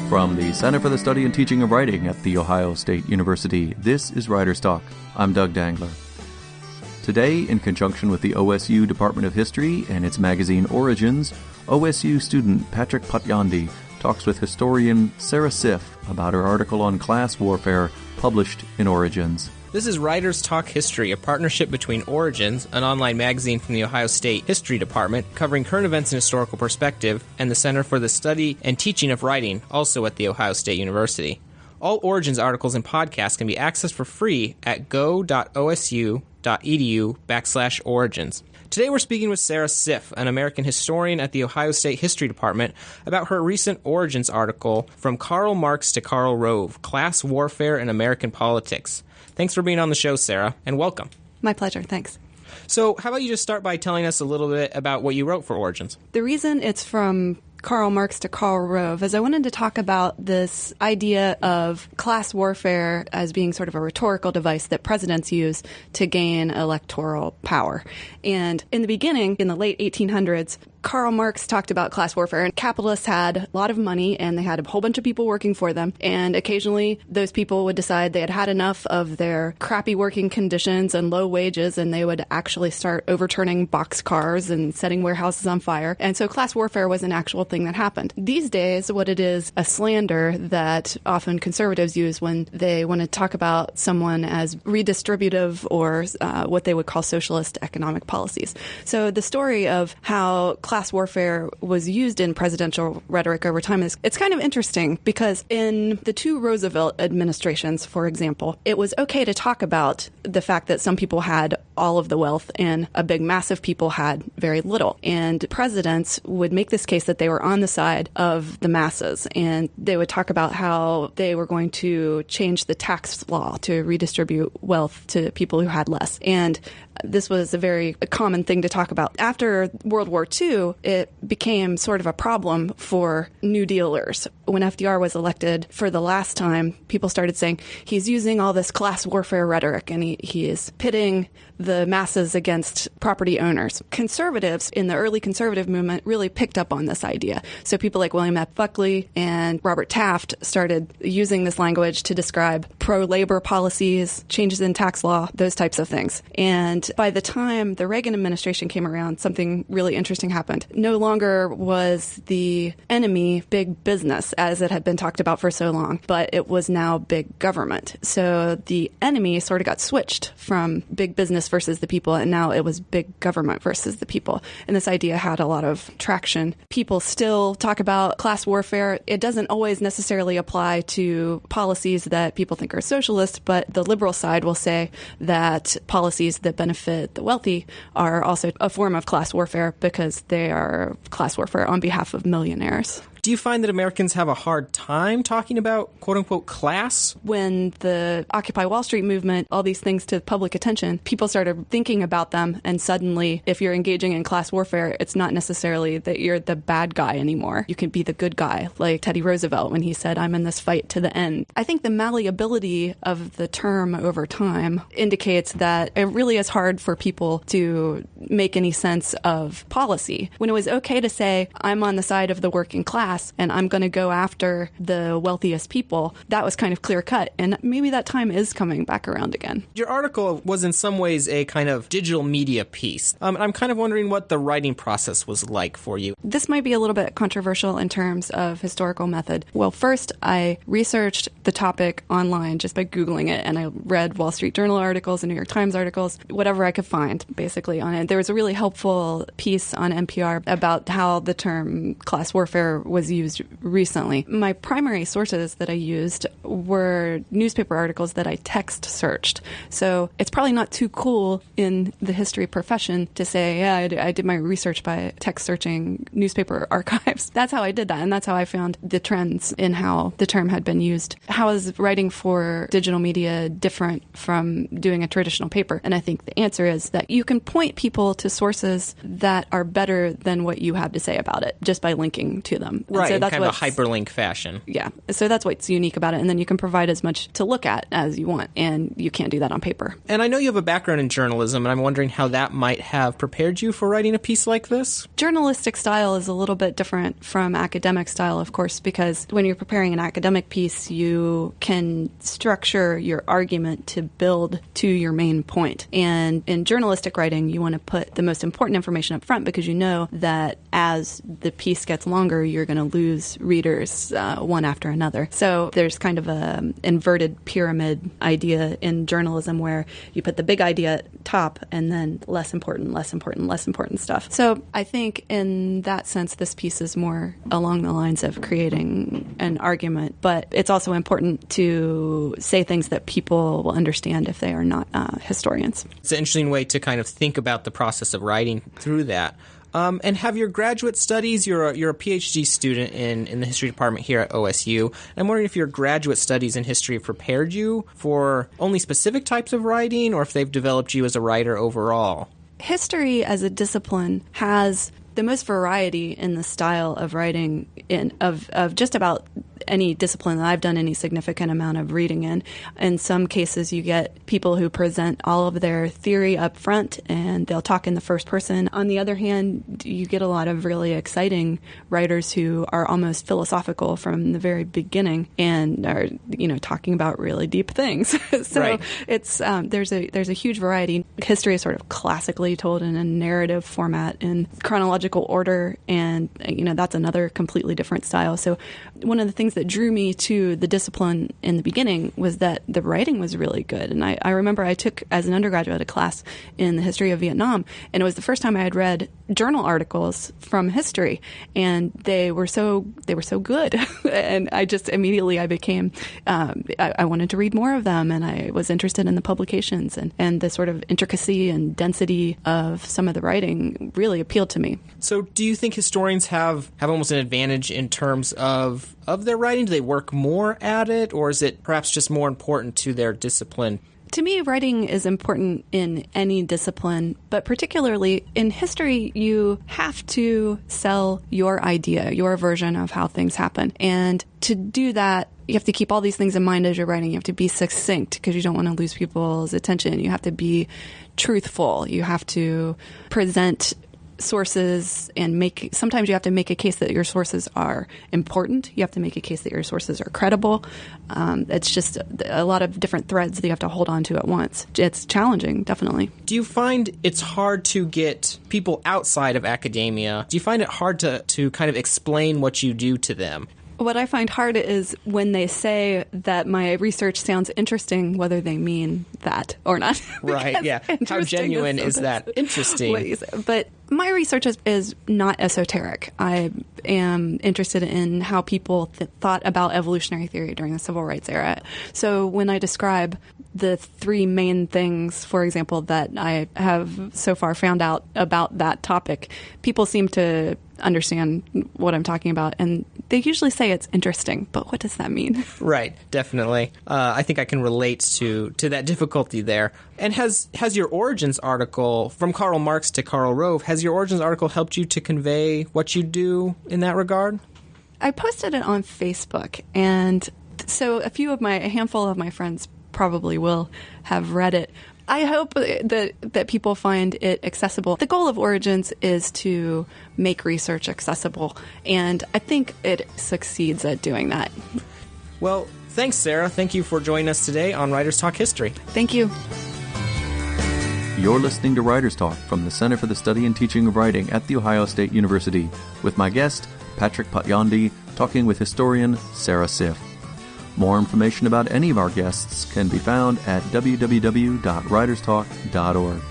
From the Center for the Study and Teaching of Writing at The Ohio State University, this is Writer's Talk. I'm Doug Dangler. Today, in conjunction with the OSU Department of History and its magazine Origins, OSU student Patrick Potyondy talks with historian Sarah Siff about her article on class warfare published in Origins. This is Writer's Talk History, a partnership between Origins, an online magazine from the Ohio State History Department, covering current events in historical perspective, and the Center for the Study and Teaching of Writing, also at The Ohio State University. All Origins articles and podcasts can be accessed for free at go.osu.edu/origins. Today we're speaking with Sarah Siff, an American historian at the Ohio State History Department, about her recent Origins article, From Karl Marx to Karl Rove, Class Warfare in American Politics. Thanks for being on the show, Sarah, and welcome. My pleasure, thanks. So how about you just start by telling us a little bit about what you wrote for Origins? The reason it's from Karl Marx to Karl Rove is I wanted to talk about this idea of class warfare as being sort of a rhetorical device that presidents use to gain electoral power. And in the beginning, in the late 1800s, Karl Marx talked about class warfare, and capitalists had a lot of money and they had a whole bunch of people working for them. And occasionally those people would decide they had had enough of their crappy working conditions and low wages, and they would actually start overturning boxcars and setting warehouses on fire. And so class warfare was an actual thing that happened. These days, what it is, a slander that often conservatives use when they want to talk about someone as redistributive or what they would call socialist economic policies. So the story of how class warfare was used in presidential rhetoric over time it's kind of interesting, because in the two Roosevelt administrations, for example, it was okay to talk about the fact that some people had all of the wealth and a big mass of people had very little. And presidents would make this case that they were on the side of the masses, and they would talk about how they were going to change the tax law to redistribute wealth to people who had less. And this was a very common thing to talk about. After World War II, it became sort of a problem for New Dealers. When FDR was elected for the last time, people started saying he's using all this class warfare rhetoric, and he is pitting the masses against property owners. Conservatives in the early conservative movement really picked up on this idea. So people like William F. Buckley and Robert Taft started using this language to describe pro-labor policies, changes in tax law, those types of things. And by the time the Reagan administration came around, something really interesting happened. No longer was the enemy big business, as it had been talked about for so long, but it was now big government. So the enemy sort of got switched from big business versus the people, and now it was big government versus the people. And this idea had a lot of traction. People still talk about class warfare. It doesn't always necessarily apply to policies that people think are socialist, but the liberal side will say that policies that benefit the wealthy are also a form of class warfare because they are class warfare on behalf of millionaires. Do you find that Americans have a hard time talking about, quote-unquote, class? When the Occupy Wall Street movement, all these things to public attention, people started thinking about them, and suddenly, if you're engaging in class warfare, it's not necessarily that you're the bad guy anymore. You can be the good guy, like Teddy Roosevelt when he said, I'm in this fight to the end. I think the malleability of the term over time indicates that it really is hard for people to make any sense of policy. When it was okay to say, I'm on the side of the working class, and I'm going to go after the wealthiest people, that was kind of clear cut. And maybe that time is coming back around again. Your article was in some ways a kind of digital media piece. I'm kind of wondering what the writing process was like for you. This might be a little bit controversial in terms of historical method. Well, first, I researched the topic online just by Googling it, and I read Wall Street Journal articles and New York Times articles, whatever I could find, basically, on it. There was a really helpful piece on NPR about how the term class warfare was used recently. My primary sources that I used were newspaper articles that I text searched. So it's probably not too cool in the history profession to say, yeah, I did my research by text searching newspaper archives. That's how I did that, and that's how I found the trends in how the term had been used. How is writing for digital media different from doing a traditional paper? And I think the answer is that you can point people to sources that are better than what you have to say about it just by linking to them. Right, so in that's kind of a hyperlink fashion. Yeah, so that's what's unique about it. And then you can provide as much to look at as you want, and you can't do that on paper. And I know you have a background in journalism, and I'm wondering how that might have prepared you for writing a piece like this? Journalistic style is a little bit different from academic style, of course, because when you're preparing an academic piece, you can structure your argument to build to your main point. And in journalistic writing, you want to put the most important information up front because you know that as the piece gets longer, you're going to lose readers one after another. So there's kind of a inverted pyramid idea in journalism where you put the big idea at top and then less important stuff. So I think in that sense, this piece is more along the lines of creating an argument, but it's also important to say things that people will understand if they are not historians. It's an interesting way to kind of think about the process of writing through that. And have your graduate studies, you're a PhD student in the history department here at OSU. I'm wondering if your graduate studies in history have prepared you for only specific types of writing or if they've developed you as a writer overall. History as a discipline has the most variety in the style of writing of just about any discipline that I've done any significant amount of reading in. In some cases, you get people who present all of their theory up front and they'll talk in the first person. On the other hand, you get a lot of really exciting writers who are almost philosophical from the very beginning and are, talking about really deep things. So right. It's there's a huge variety. History is sort of classically told in a narrative format in chronological order, and that's another completely different style. So one of the things that drew me to the discipline in the beginning was that the writing was really good. And I remember I took, as an undergraduate, a class in the history of Vietnam, and it was the first time I had read journal articles from history, and they were so good. And I just immediately I became I wanted to read more of them, and I was interested in the publications, and the sort of intricacy and density of some of the writing really appealed to me. So do you think historians have almost an advantage in terms of their writing? Do they work more at it, or is it perhaps just more important to their discipline? To me, writing is important in any discipline, but particularly in history, you have to sell your idea, your version of how things happen. And to do that, you have to keep all these things in mind as you're writing. You have to be succinct because you don't want to lose people's attention. You have to be truthful. You have to present sources and sometimes you have to make a case that your sources are important. You have to make a case that your sources are credible. It's just a lot of different threads that you have to hold on to at once. It's challenging, definitely. Do you find it's hard to get people outside of academia? Do you find it hard to kind of explain what you do to them? What I find hard is when they say that my research sounds interesting, whether they mean that or not. Right, yeah. How genuine is that? Interesting. But my research is not esoteric. I am interested in how people thought about evolutionary theory during the civil rights era. So when I describe the three main things, for example, that I have so far found out about that topic, people seem to understand what I'm talking about, and they usually say it's interesting, but what does that mean? Right, definitely. I think I can relate to that difficulty there. And has your Origins article, From Karl Marx to Karl Rove, has your Origins article helped you to convey what you do in that regard? I posted it on Facebook, and so a handful of my friends probably will have read it. I hope that people find it accessible. The goal of Origins is to make research accessible, and I think it succeeds at doing that. Well, thanks, Sarah. Thank you for joining us today on Writers Talk History. Thank you. You're listening to Writers Talk from the Center for the Study and Teaching of Writing at The Ohio State University, with my guest, Patrick Potyondy, talking with historian Sarah Siff. More information about any of our guests can be found at www.writerstalk.org.